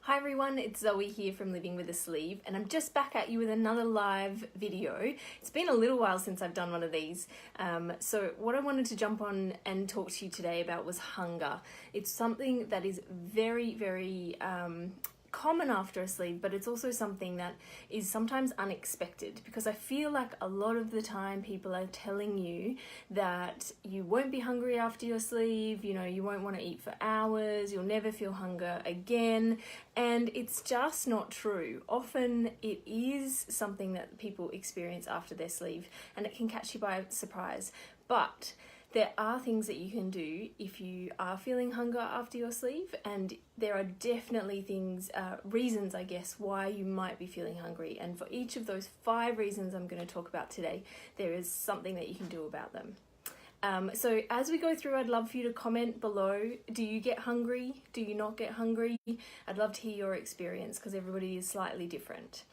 Hi everyone, it's Zoe here from Living with a Sleeve, and I'm just back at you with another live video. It's been a little while since I've done one of these, so what I wanted to jump on and talk to you today about was hunger. It's something that is very common after a sleeve, but it's also something that is sometimes unexpected, because I feel like a lot of the time people are telling you that you won't be hungry after your sleeve, you won't want to eat for hours, you'll never feel hunger again, and it's just not true. Often it is something that people experience after their sleeve, and it can catch you by surprise. But there are things that you can do if you are feeling hunger after your sleeve, and there are definitely reasons, I guess, why you might be feeling hungry. And for each of those 5 reasons I'm going to talk about today, there is something that you can do about them. So as we go through, I'd love for you to comment below. Do you get hungry? Do you not get hungry? I'd love to hear your experience, because everybody is slightly different.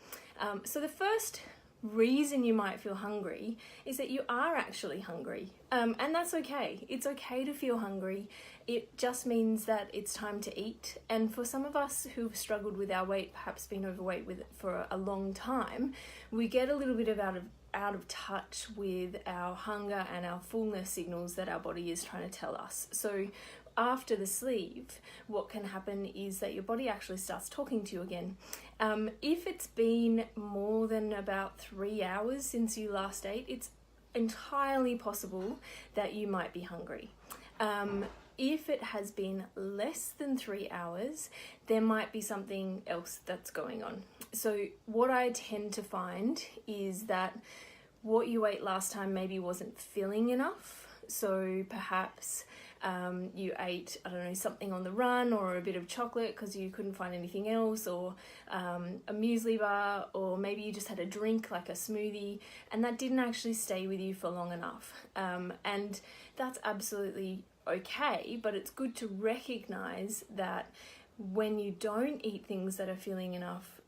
So the first reason you might feel hungry is that you are actually hungry, and that's okay. It's okay to feel hungry. It just means that it's time to eat. And for some of us who've struggled with our weight, perhaps been overweight for a long time, we get a little bit out of touch with our hunger and our fullness signals that our body is trying to tell us. So after the sleeve, what can happen is that your body actually starts talking to you again. If it's been more than about 3 hours since you last ate, it's entirely possible that you might be hungry. If it has been less than 3 hours, there might be something else that's going on. So what I tend to find is that what you ate last time maybe wasn't filling enough. So perhaps you ate, something on the run, or a bit of chocolate because you couldn't find anything else, or a muesli bar, or maybe you just had a drink like a smoothie, and that didn't actually stay with you for long enough. And that's absolutely okay, but it's good to recognize that when you don't eat things that are filling enough,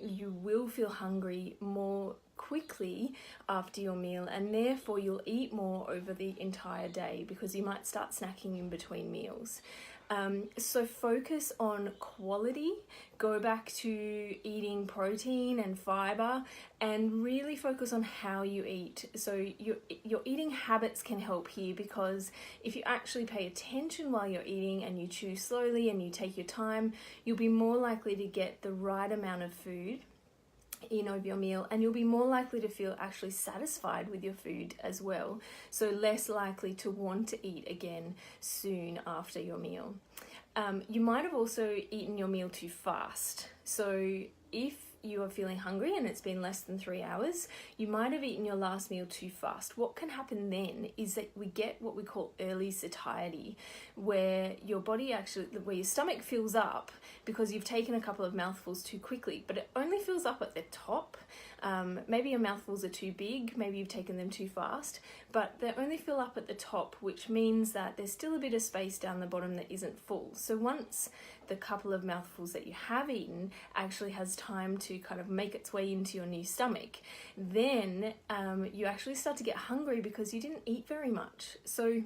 you will feel hungry more quickly after your meal, and therefore you'll eat more over the entire day, because you might start snacking in between meals. So focus on quality, go back to eating protein and fiber, and really focus on how you eat. So your eating habits can help here, because if you actually pay attention while you're eating and you chew slowly and you take your time, you'll be more likely to get the right amount of food in over your meal, and you'll be more likely to feel actually satisfied with your food as well, so less likely to want to eat again soon after your meal. You might have also eaten your meal too fast. So if you are feeling hungry and it's been less than 3 hours, you might have eaten your last meal too fast. What can happen then is that we get what we call early satiety, where your stomach fills up because you've taken a couple of mouthfuls too quickly, but it only fills up at the top. Maybe your mouthfuls are too big, maybe you've taken them too fast, but they only fill up at the top, which means that there's still a bit of space down the bottom that isn't full. So once the couple of mouthfuls that you have eaten actually has time to kind of make its way into your new stomach, then you actually start to get hungry because you didn't eat very much. So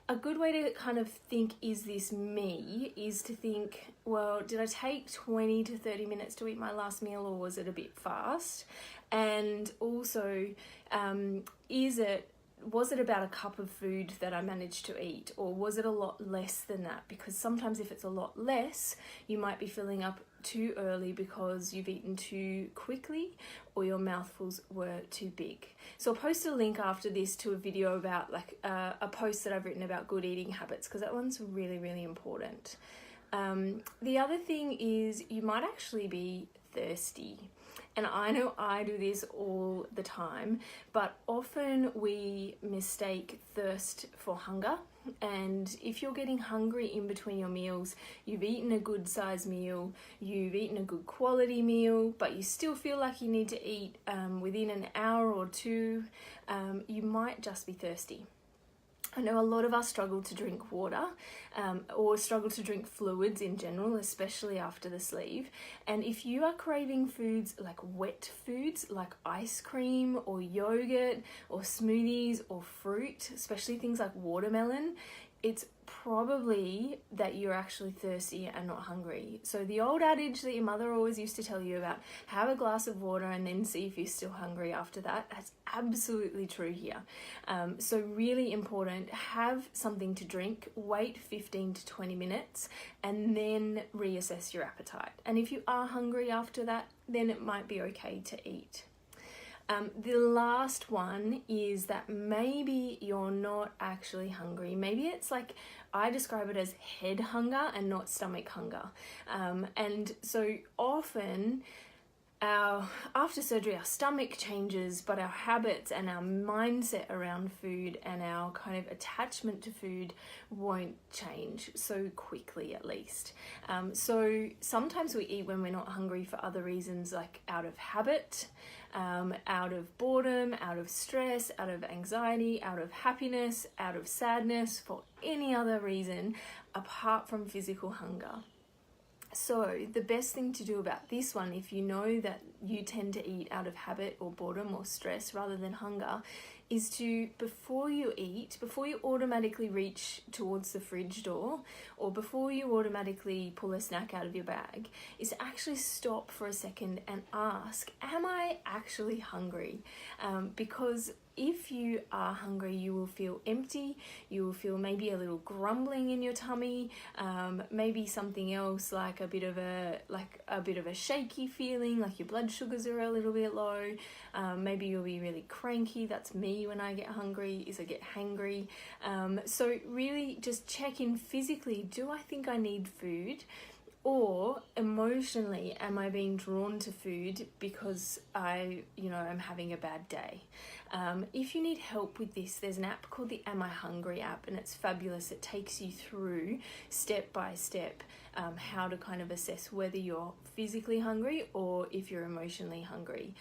a good way to kind of think, is this me, is to think, well, did I take 20 to 30 minutes to eat my last meal, or was it a bit fast? And also, was it about a cup of food that I managed to eat, or was it a lot less than that? Because sometimes if it's a lot less, you might be filling up too early because you've eaten too quickly, or your mouthfuls were too big. So I'll post a link after this to a video about a post that I've written about good eating habits, because that one's really important. The other thing is you might actually be thirsty. And I know I do this all the time, but often we mistake thirst for hunger. And if you're getting hungry in between your meals, you've eaten a good size meal, you've eaten a good quality meal, but you still feel like you need to eat within an hour or two, you might just be thirsty. I know a lot of us struggle to drink water, or struggle to drink fluids in general, especially after the sleeve. And if you are craving foods like wet foods, like ice cream or yogurt or smoothies or fruit, especially things like watermelon, it's probably that you're actually thirsty and not hungry. So the old adage that your mother always used to tell you about, have a glass of water and then see if you're still hungry after that, that's absolutely true here. So really important, have something to drink, wait 15 to 20 minutes, and then reassess your appetite. And if you are hungry after that, then it might be okay to eat. The last one is that maybe you're not actually hungry. Maybe it's like, I describe it as head hunger and not stomach hunger. And so often after surgery, our stomach changes, but our habits and our mindset around food and our kind of attachment to food won't change so quickly, at least. So sometimes we eat when we're not hungry for other reasons, like out of habit, out of boredom, out of stress, out of anxiety, out of happiness, out of sadness, for any other reason apart from physical hunger. So the best thing to do about this one, if you know that you tend to eat out of habit or boredom or stress rather than hunger, is to, before you eat, before you automatically reach towards the fridge door or before you automatically pull a snack out of your bag, is to actually stop for a second and ask, am I actually hungry? Because if you are hungry, you will feel empty, you will feel maybe a little grumbling in your tummy, maybe something else like a bit of a shaky feeling, like your blood sugars are a little bit low, maybe you'll be really cranky. That's me when I get hungry, is I get hangry. So really just check in physically, do I think I need food? Or emotionally, am I being drawn to food because I'm having a bad day? If you need help with this, there's an app called the Am I Hungry app, and it's fabulous. It takes you through step by step how to kind of assess whether you're physically hungry or if you're emotionally hungry.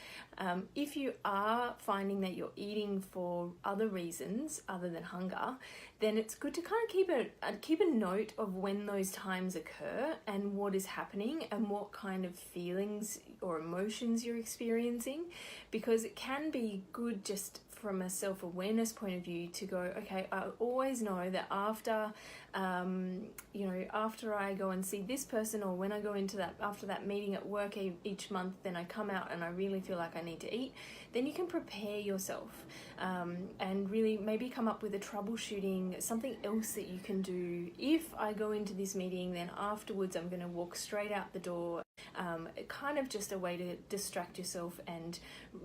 If you are finding that you're eating for other reasons other than hunger, then it's good to kind of keep a note of when those times occur and what is happening and what kind of feelings or emotions you're experiencing, because it can be good just from a self-awareness point of view to go, okay, I always know that after I go and see this person, or when I go into that, after that meeting at work each month, then I come out and I really feel like I need to eat. Then you can prepare yourself and really maybe come up with a troubleshooting, something else that you can do. If I go into this meeting, then afterwards I'm going to walk straight out the door. Kind of just a way to distract yourself and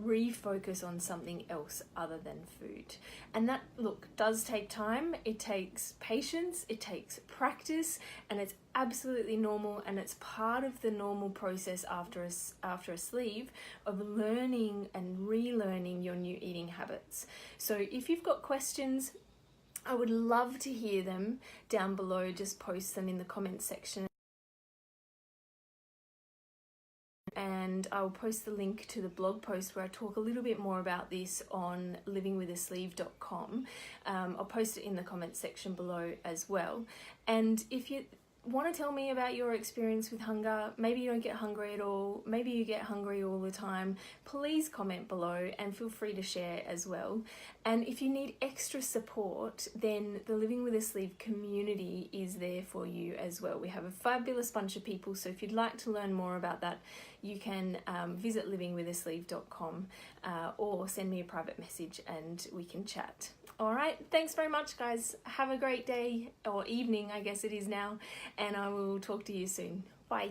refocus on something else other than food. And that, look, does take time. It takes patience, it takes practice, and it's absolutely normal, and it's part of the normal process after a sleeve of learning and relearning your new eating habits. So if you've got questions, I would love to hear them down below. Just post them in the comments section. And I'll post the link to the blog post where I talk a little bit more about this on livingwithasleeve.com. I'll post it in the comments section below as well. And if you want to tell me about your experience with hunger, maybe you don't get hungry at all, maybe you get hungry all the time, please comment below and feel free to share as well. And if you need extra support, then the Living with a Sleeve community is there for you as well. We have a fabulous bunch of people, so if you'd like to learn more about that, you can visit livingwithasleeve.com or send me a private message and we can chat. All right, thanks very much, guys. Have a great day, or evening, I guess it is now, and I will talk to you soon. Bye.